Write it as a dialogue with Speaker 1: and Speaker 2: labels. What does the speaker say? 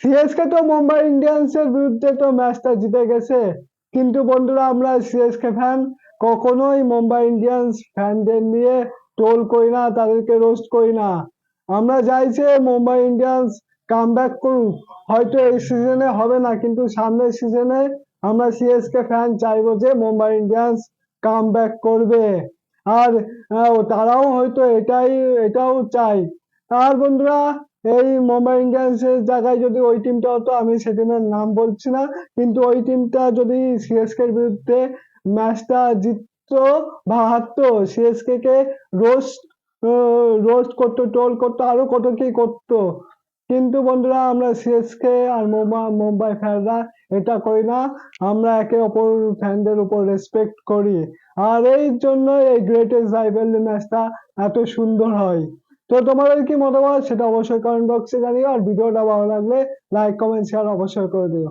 Speaker 1: CSK তো মুম্বাই ইন্ডিয়ান্সের বিরুদ্ধে তো ম্যাচটা জিতে গেছে, কিন্তু বন্ধুরা আমরা সিএসকে ফ্যান কখনোই মুম্বাই ইন্ডিয়ান্স ফ্যানদের নিয়ে ট্রোল করি না, তাদেরকে রোস্ট করি না। আমরা চাইছে মুম্বাই ইন্ডিয়ান্স কামব্যাক করুক। হয়তো এই সিজনে হবে না, কিন্তু সামনের সিজনে আমরা সিএসকে ফ্যান চাইবো যে মুম্বাই ইন্ডিয়ান্স কামব্যাক করবে। আর তারাও হয়তো এটাও চাই। আর বন্ধুরা, এই মুম্বাই ইন্ডিয়ান্সের জায়গায় যদি ওই টিমটা হতো, আমি সেদিনের নাম বলছি না, কিন্তু ওই টিমটা যদি সিএসকে এর বিরুদ্ধে ম্যাচটা জিততো বা হারতো, সিএসকে কে রোস্ট রোস্ট করতো, ট্রোল করতো, আরো কত কি করতো। কিন্তু বন্ধুরা আমরা সিএসকে আর মুম্বাই ফ্যানরা এটা করি না। আমরা একে অপর ফ্যানদের উপর রেসপেক্ট করি। আর এই জন্য এই গ্রেটেস্ট রাইভালরি ম্যাচটা এত সুন্দর হয়। তো তোমাদের কি মতামত সেটা অবশ্যই কমেন্ট বক্সে জানিও, আর ভিডিওটা ভালো লাগলে লাইক কমেন্ট শেয়ার অবশ্যই করে দিও।